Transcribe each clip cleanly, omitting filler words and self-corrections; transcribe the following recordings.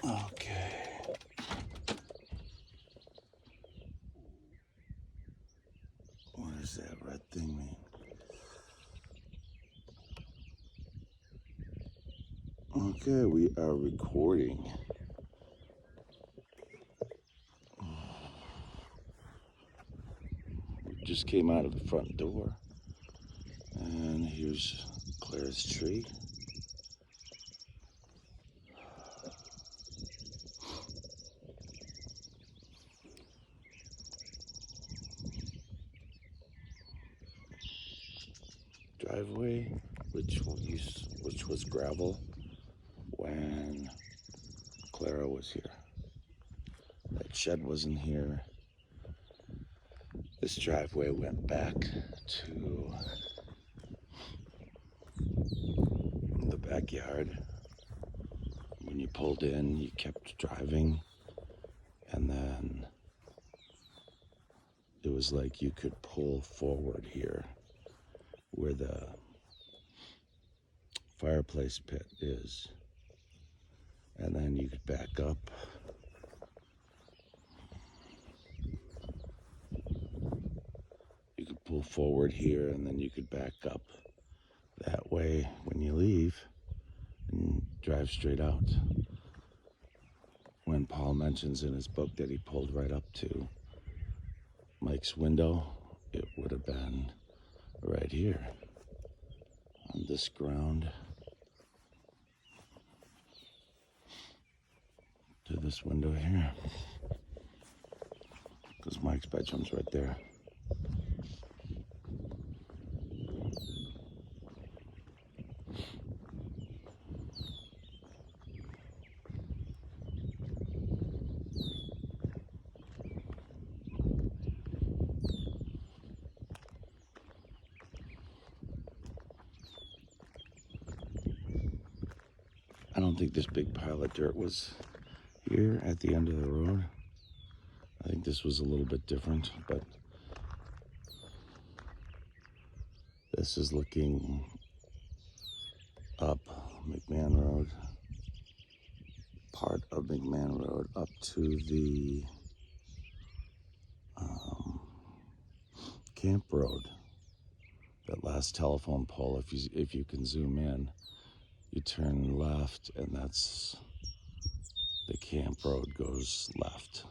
Okay. What does that red thing mean? Okay, we are recording. We just came out of the front door. And here's Clara's tree. Driveway, which was gravel when Clara was here. That shed wasn't here. This driveway went back to the backyard. When you pulled in, you kept driving, and then it was like you could pull forward here where the fireplace pit is, and then you could back up. You could pull forward here, and then you could back up that way when you leave and drive straight out. When Paul mentions in his book that he pulled right up to Mike's window, it would have been right here on this ground to this window here, because Mike's bedroom's right there. I don't think this big pile of dirt was here at the end of the road. I think this was a little bit different, but this is looking up McMahon Road, part of McMahon Road, up to the Camp Road, that last telephone pole. If you can zoom in, you turn left, and that's the Camp Road goes left.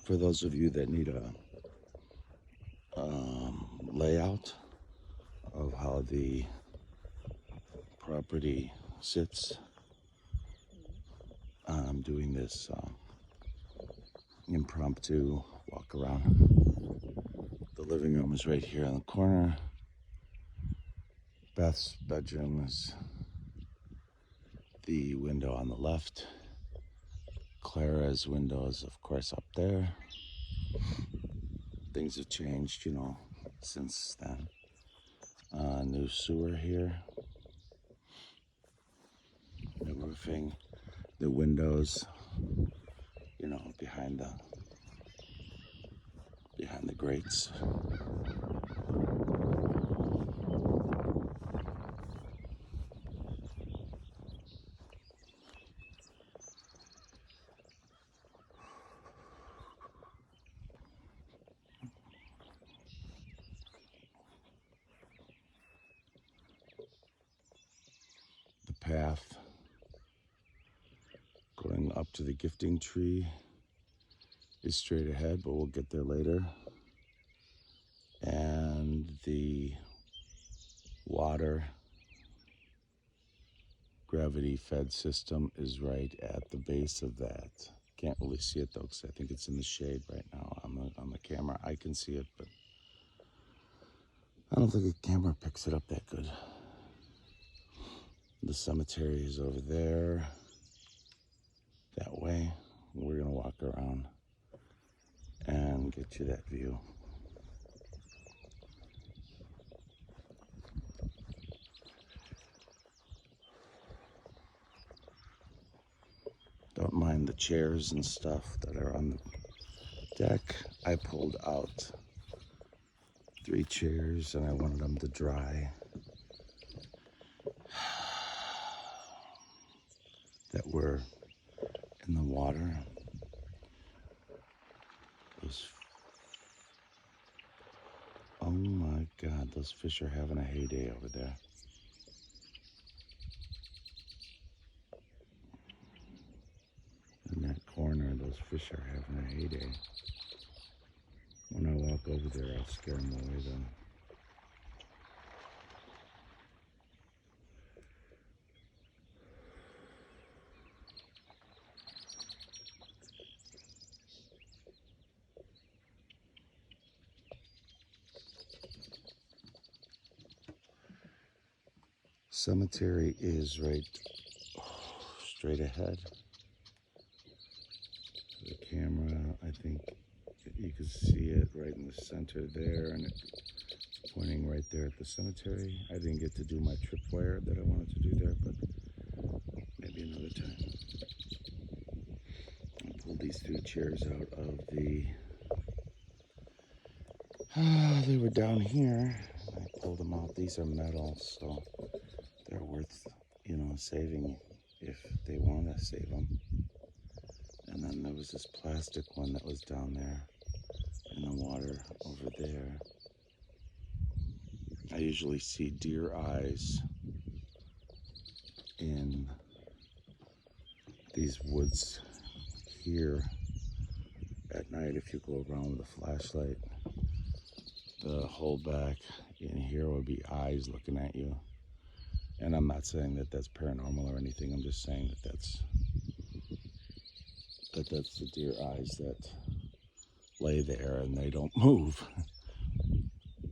For those of you that need a layout of how the property sits, I'm doing this impromptu walk around. The living room is right here in the corner. Beth's bedroom is the window on the left. Clara's window is, of course, up there. Things have changed, you know. since then. New sewer here. New roofing. The windows, you know, behind the grates. The path going up to the gifting tree is straight ahead, but we'll get there later. And the water gravity fed system is right at the base of that. Can't really see it though, because I think it's in the shade right now on the camera. I can see it, but I don't think the camera picks it up that good. The cemetery is over there, that way. We're gonna walk around and get you that view. Don't mind the chairs and stuff that are on the deck. I pulled out 3 chairs and I wanted them to dry. That were in the water. Oh my God, those fish are having a heyday over there. In that corner, those fish are having a heyday. When I walk over there, I'll scare them away though. Cemetery is right straight ahead. The camera, I think you can see it right in the center there, and it's pointing right there at the cemetery. I didn't get to do my tripwire that I wanted to do there, but maybe another time. I pulled these 3 chairs out of the... they were down here. I pulled them out. These are metal, so they're worth, you know, saving if they want to save them. And then there was this plastic one that was down there in the water over there. I usually see deer eyes in these woods here at night if you go around with a flashlight. The whole back in here would be eyes looking at you. And I'm not saying that that's paranormal or anything. I'm just saying that that's the deer eyes that lay there and they don't move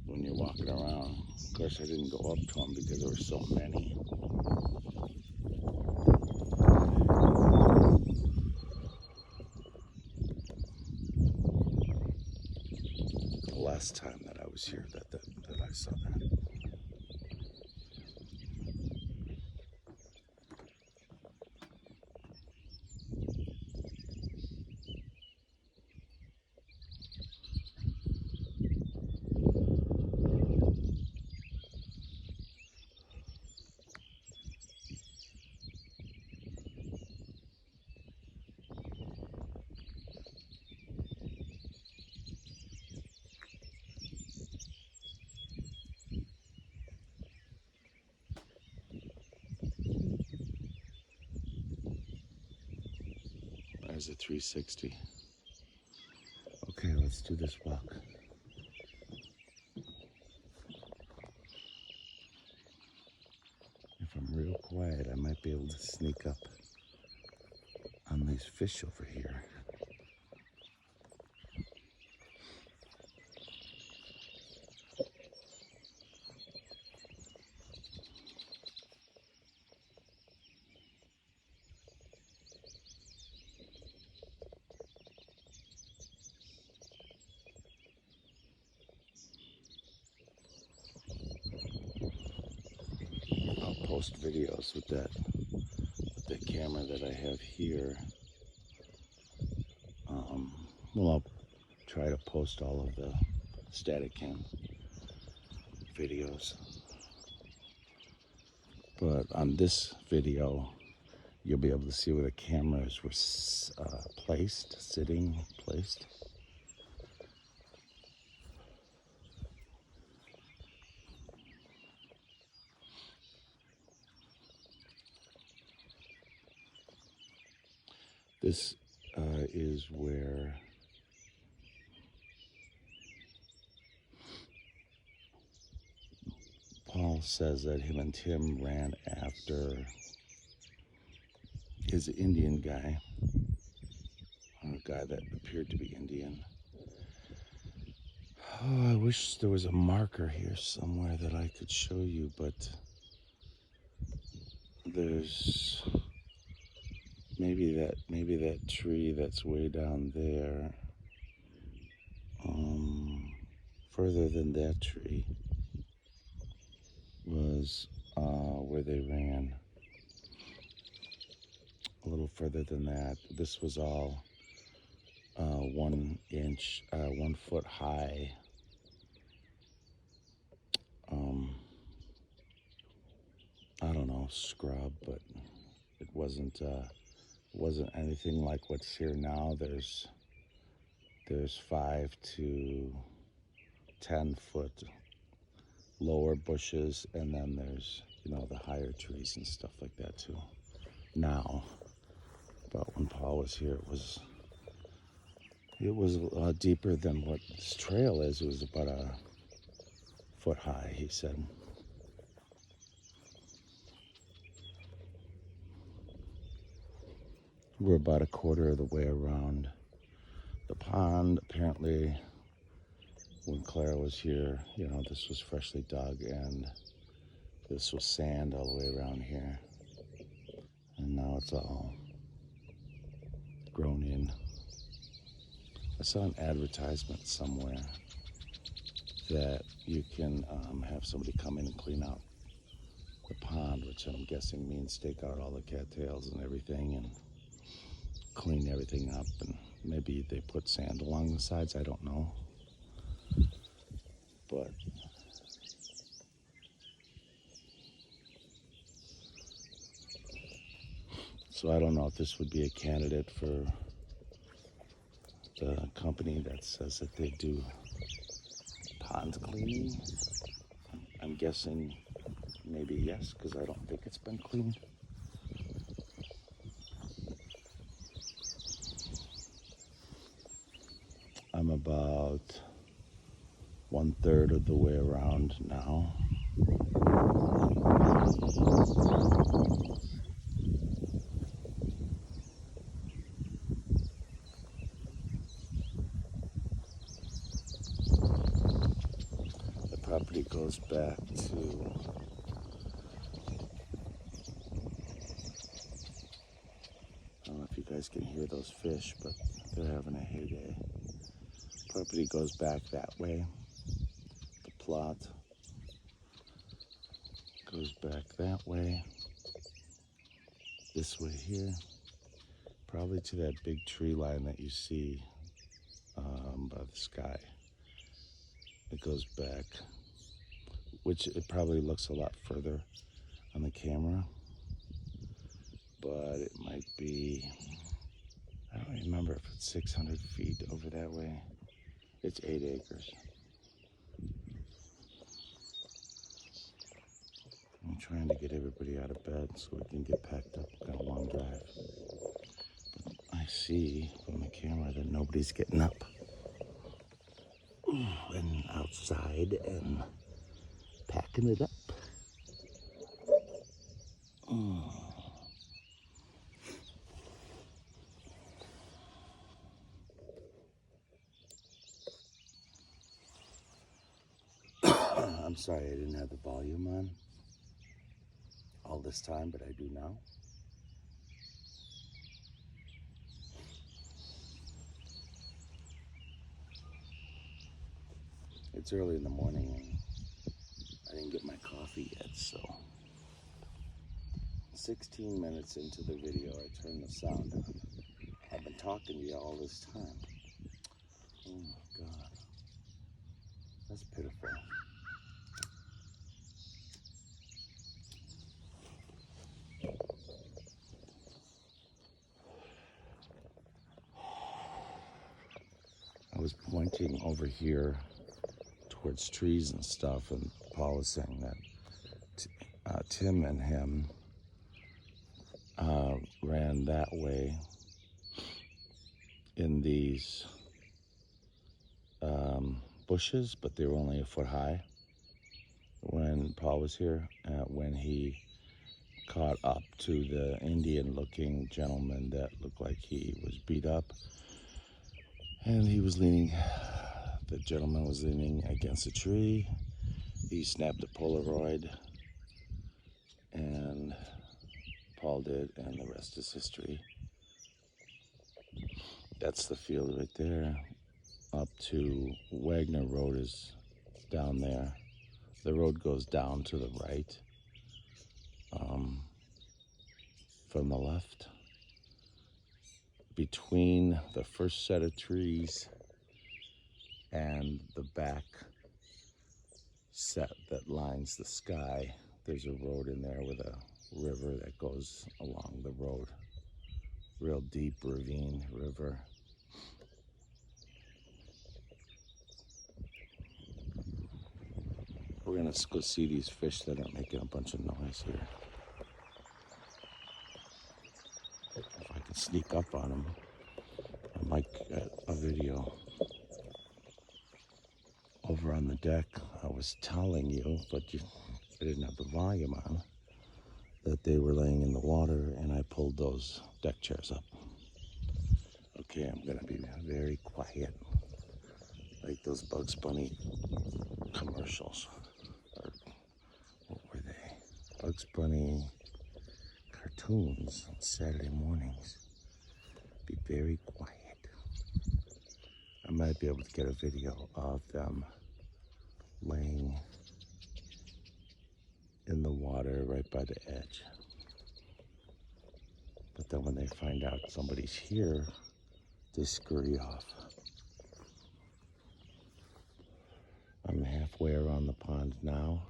when you're walking around. Of course, I didn't go up to them because there were so many. The last time that I was here that I saw that. There's a 360. Okay, let's do this walk. If I'm real quiet, I might be able to sneak up on these fish over here. post videos with that camera that I have here. Well, I'll try to post all of the static cam videos. But on this video, you'll be able to see where the cameras were placed. This is where Paul says that him and Tim ran after his Indian guy, or a guy that appeared to be Indian. Oh, I wish there was a marker here somewhere that I could show you, but there's maybe that tree that's way down there. Further than that tree was where they ran. A little further than that. This was all 1 foot high. I don't know, scrub, but it wasn't anything like what's here now. There's 5 to 10 foot lower bushes, and then there's, the higher trees and stuff like that too. Now, but when Paul was here, it was a lot deeper than what this trail is. It was about a foot high, he said. We're about a quarter of the way around the pond. Apparently, when Clara was here, this was freshly dug, and this was sand all the way around here. And now it's all grown in. I saw an advertisement somewhere that you can have somebody come in and clean out the pond, which I'm guessing means take out all the cattails and everything and clean everything up, and maybe they put sand along the sides, I don't know. But so I don't know if this would be a candidate for the company that says that they do pond cleaning. I'm guessing maybe yes, because I don't think it's been cleaned. I'm about 1/3 of the way around now. The property goes back to I don't know if you guys can hear those fish, but they're having a heyday. Property goes back that way. The plot goes back that way. This way here. Probably to that big tree line that you see by the sky. It goes back, which it probably looks a lot further on the camera, but it might be, I don't remember if it's 600 feet over that way. It's 8 acres. I'm trying to get everybody out of bed so we can get packed up. Got a long drive. But I see from the camera that nobody's getting up and outside and packing it up. I'm sorry I didn't have the volume on all this time, but I do now. It's early in the morning and I didn't get my coffee yet, so 16 minutes into the video, I turned the sound on. I've been talking to you all this time. Oh my God. That's pitiful. I was pointing over here towards trees and stuff, and Paul was saying that Tim and him ran that way in these bushes, but they were only a foot high when Paul was here, when he caught up to the Indian-looking gentleman that looked like he was beat up, and the gentleman was leaning against a tree. He snapped a Polaroid, and Paul did, and the rest is history. That's the field right there. Up to Wagner Road is down there. The road goes down to the right, from the left. Between the first set of trees and the back set that lines the sky, there's a road in there with a river that goes along the road. Real deep ravine river. We're gonna go see these fish that are making a bunch of noise here. If I can sneak up on them, I might get a video. Over on the deck, I was telling you, but I didn't have the volume on, that they were laying in the water, and I pulled those deck chairs up. Okay, I'm gonna be very quiet, like those Bugs Bunny commercials. Or what were they? Bugs Bunny cartoons on Saturday mornings. Be very quiet. I might be able to get a video of them laying in the water right by the edge. But then when they find out somebody's here, they scurry off. I'm halfway around the pond now.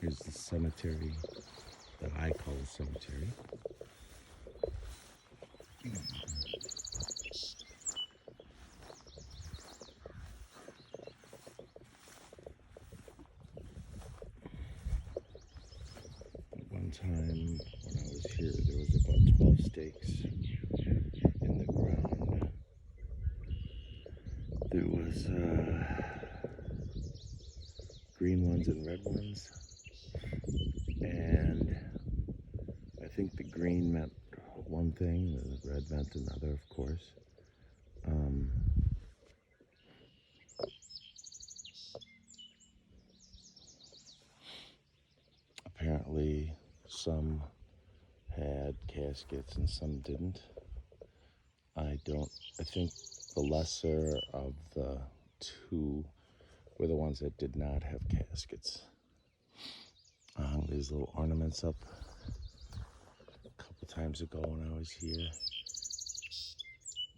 Here's the cemetery that I call a cemetery. At one time when I was here, there was about 12 stakes in the ground. There was green ones and red ones, and I think the green meant one thing, the red meant another, of course. Apparently some had caskets and some didn't. I think the lesser of the two were the ones that did not have caskets. I hung these little ornaments up a couple times ago when I was here.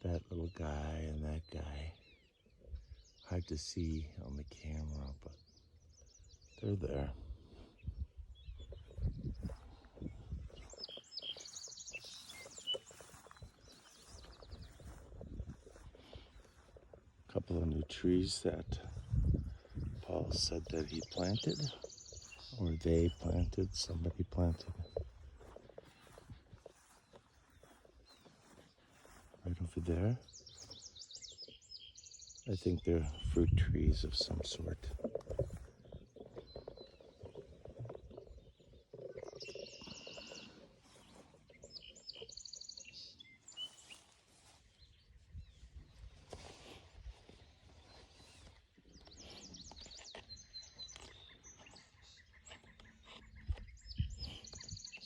That little guy and that guy. Hard to see on the camera, but they're there. A couple of new trees that Paul said that he planted, or they planted, somebody planted. Right over there. I think they're fruit trees of some sort.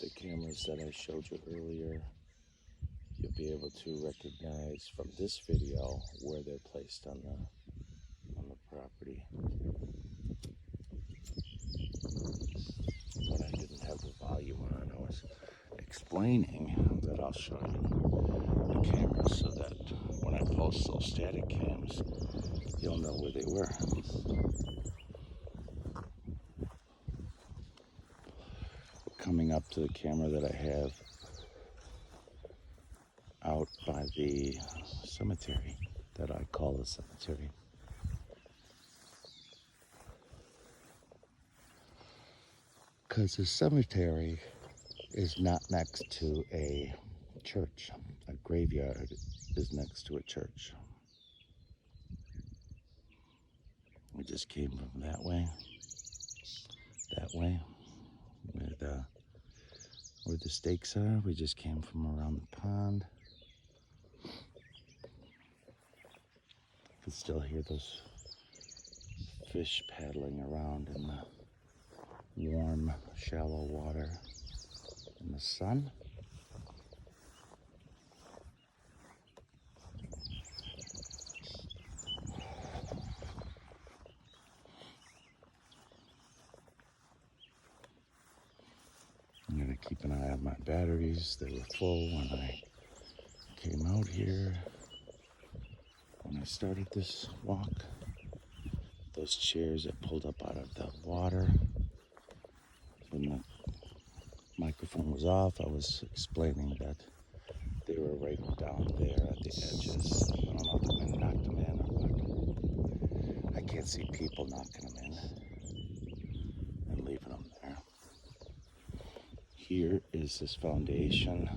The cameras that I showed you earlier, you'll be able to recognize from this video where they're placed on the property. When I didn't have the volume on, I was explaining that I'll show you the cameras so that when I post those static cams, you'll know where they were. Coming up to the camera that I have out by the cemetery that I call a cemetery. Because the cemetery is not next to a church. A graveyard is next to a church. We just came from that way, where the stakes are. We just came from around the pond. You can still hear those fish paddling around in the warm, shallow water in the sun. I'm gonna keep an eye on my batteries. They were full when I came out here. When I started this walk, those chairs that pulled up out of the water. When the microphone was off, I was explaining that they were right down there at the edges. I don't know if the wind knocked them in or what. I can't see people knocking them in and leaving them there. Here is this foundation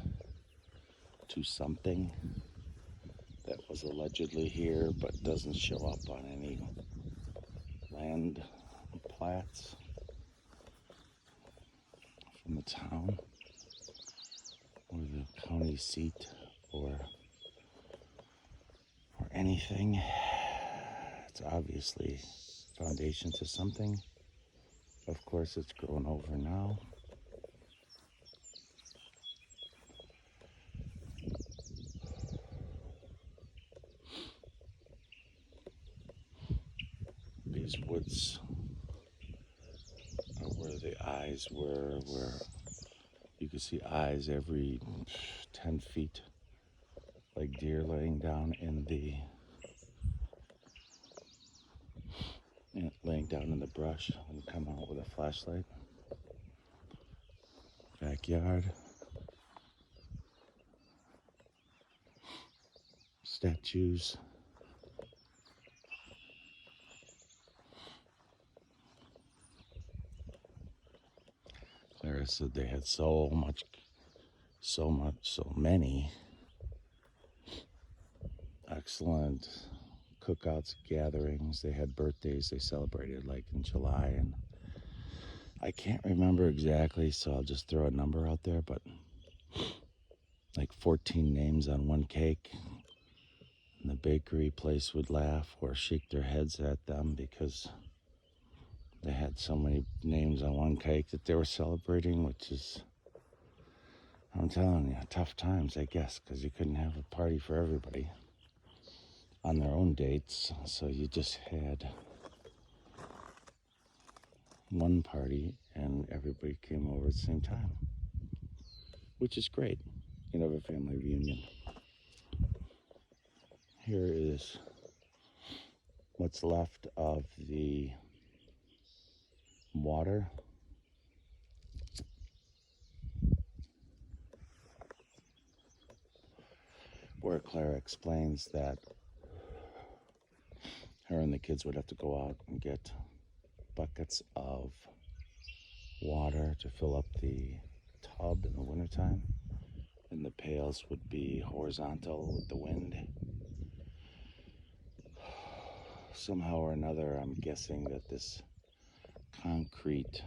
to something that was allegedly here but doesn't show up on any land plats from the town or the county seat or anything. It's obviously foundation to something. Of course, it's grown over now. These woods are where the eyes were, where you could see eyes every 10 feet, like deer laying down in the brush and come out with a flashlight. backyard. Statues. Clara said they had so many excellent cookouts, gatherings. They had birthdays they celebrated like in July, and I can't remember exactly, so I'll just throw a number out there, but like 14 names on one cake. And the bakery place would laugh or shake their heads at them because they had so many names on one cake that they were celebrating, which is, I'm telling you, tough times, I guess, because you couldn't have a party for everybody on their own dates, so you just had one party and everybody came over at the same time, which is great. You know, have a family reunion. Here is what's left of the water. Where Clara explains that her and the kids would have to go out and get buckets of water to fill up the tub in the wintertime, and the pails would be horizontal with the wind. Somehow or another, I'm guessing that this concrete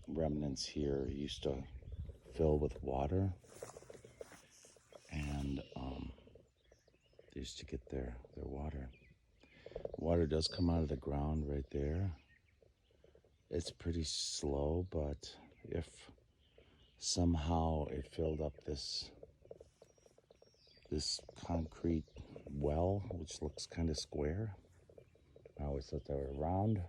remnants here used to fill with water, and they used to get their water. Water does come out of the ground right there. It's pretty slow, but if somehow it filled up this concrete well, which looks kind of square, I always thought they were round.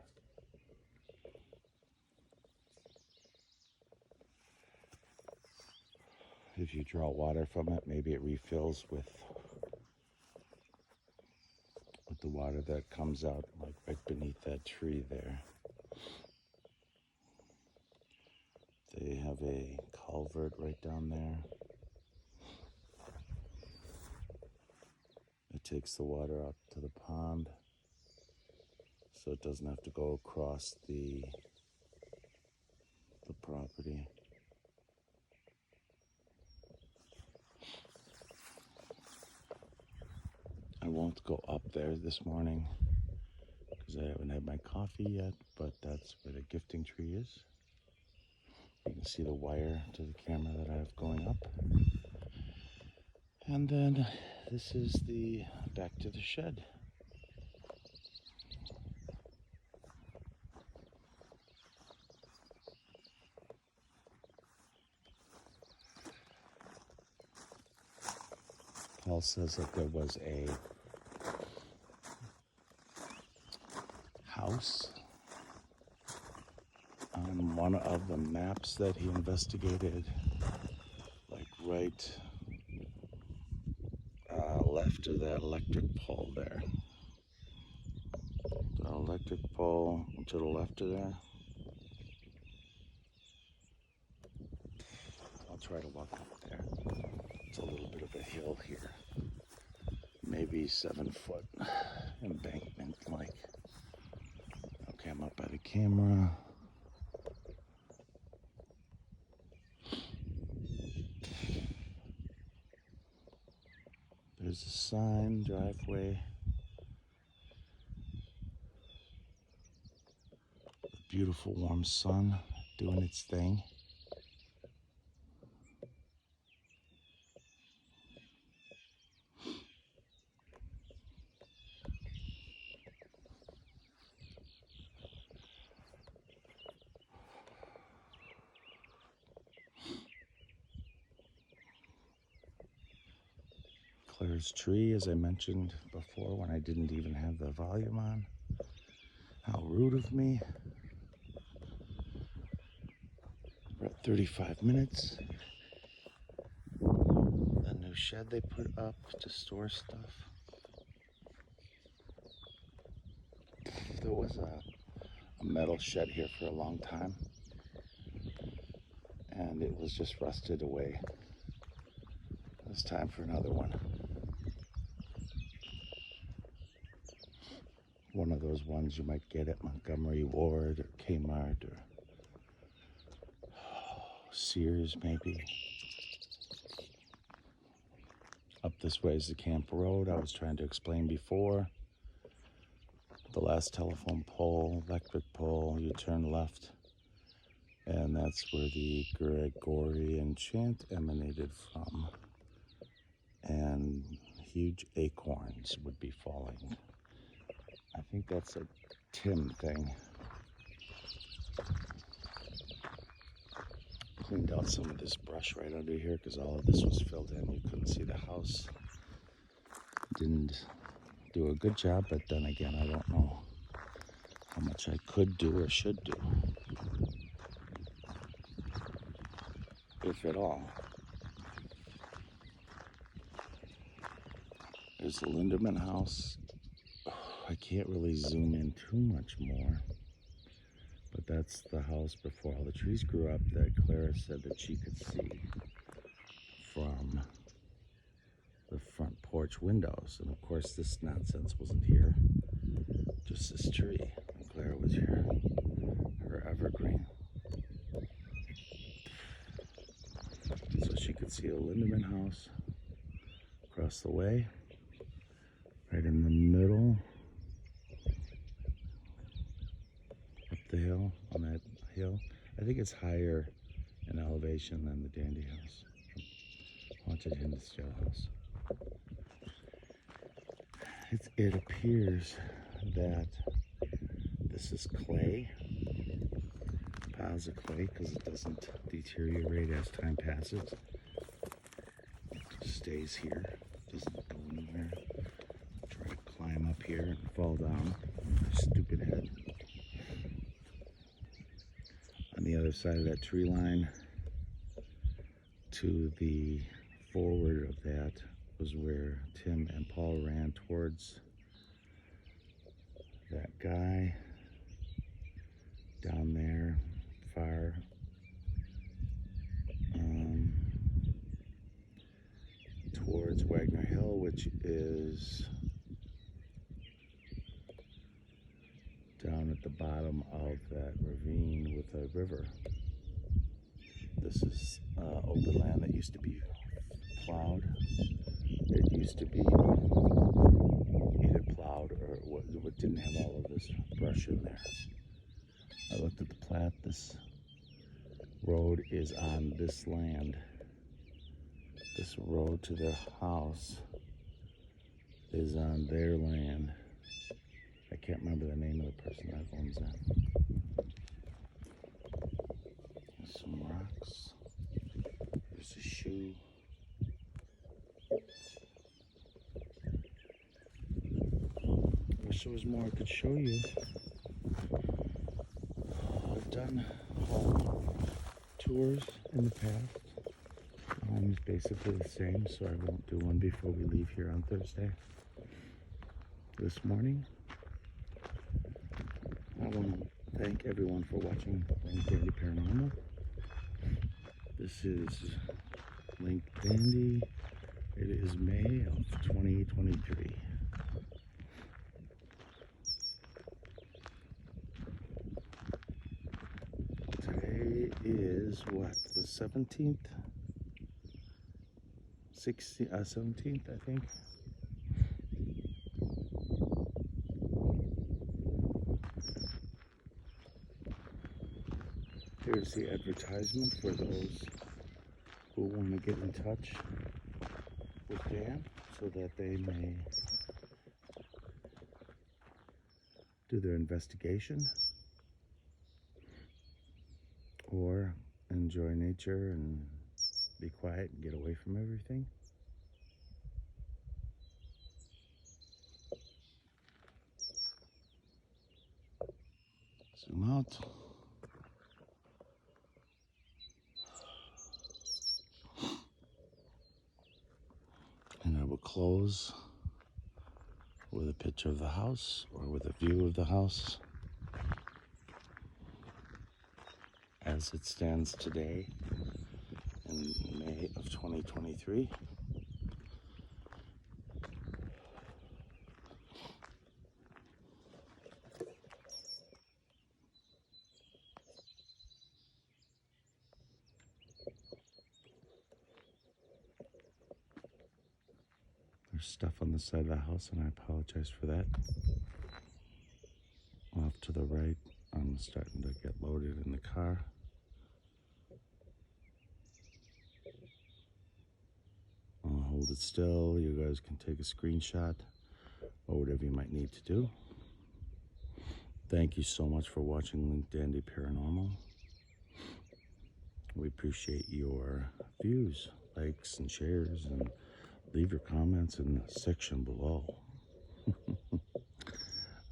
If you draw water from it, maybe it refills with the water that comes out like right beneath that tree there. They have a culvert right down there. It takes the water out to the pond, so it doesn't have to go across the property. I won't go up there this morning because I haven't had my coffee yet, but that's where the gifting tree is. You can see the wire to the camera that I have going up. And then this is the back to the shed. Paul says that there was a house on one of the maps that he investigated, like right left of that electric pole there. The electric pole to the left of there. I'll try to walk up there. It's a little bit of a hill here. Maybe 7-foot embankment like. Okay, I'm up by the camera. There's a sign, driveway. The beautiful warm sun doing its thing. Clara's tree, as I mentioned before when I didn't even have the volume on. How rude of me. We're at 35 minutes. The new shed they put up to store stuff. There was a metal shed here for a long time. and it was just rusted away. It was time for another one. One of those ones you might get at Montgomery Ward or Kmart or Sears maybe. Up this way is the Camp Road I was trying to explain before. The last telephone pole, electric pole, you turn left. And that's where the Gregorian chant emanated from. And huge acorns would be falling. I think that's a Tim thing. Cleaned out some of this brush right under here because all of this was filled in. You couldn't see the house. Didn't do a good job, but then again, I don't know how much I could do or should do, if at all. There's the Linderman house. I can't really zoom in too much more, but that's the house before all the trees grew up that Clara said that she could see from the front porch windows. And of course this nonsense wasn't here, just this tree. And Clara was here, her evergreen. So she could see a Linderman house across the way, right in the middle, up the hill, on that hill. I think it's higher in elevation than the Dandy house, Haunted Hinsdale House. It appears that this is clay, piles of clay, because it doesn't deteriorate as time passes. It stays here, doesn't go anywhere. Try to climb up here and fall down. Stupid head. On the other side of that tree line, to the forward of that, was where Tim and Paul ran towards that guy down there, far towards Wagner Hill, which is down at the bottom of that ravine with a river. This is open land that used to be plowed. It used to be either plowed or what didn't have all of this brush in there. I looked at the plat. This road is on this land. This road to their house is on their land. I can't remember the name of the person that owns that. There's some rocks. There's a shoe. Wish there was more I could show you. I've done home tours in the past. Home's basically the same, so I won't do one before we leave here on Thursday. This morning, I want to thank everyone for watching Link Dandy Paranormal. This is Link Dandy. It is May of 2023. Today is what, the 17th? 17th, I think. Here's the advertisement for those who want to get in touch with Dan so that they may do their investigation or enjoy nature and be quiet and get away from everything. Zoom out. And I will close with a picture of the house or with a view of the house as it stands today in May of 2023. There's stuff on the side of the house, and I apologize for that. Off to the right, I'm starting to get loaded in the car. I'll hold it still. You guys can take a screenshot or whatever you might need to do. Thank you so much for watching Link Dandy Paranormal. We appreciate your views, likes, and shares, and leave your comments in the section below.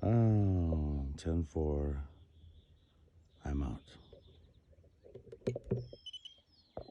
10-4, I'm out.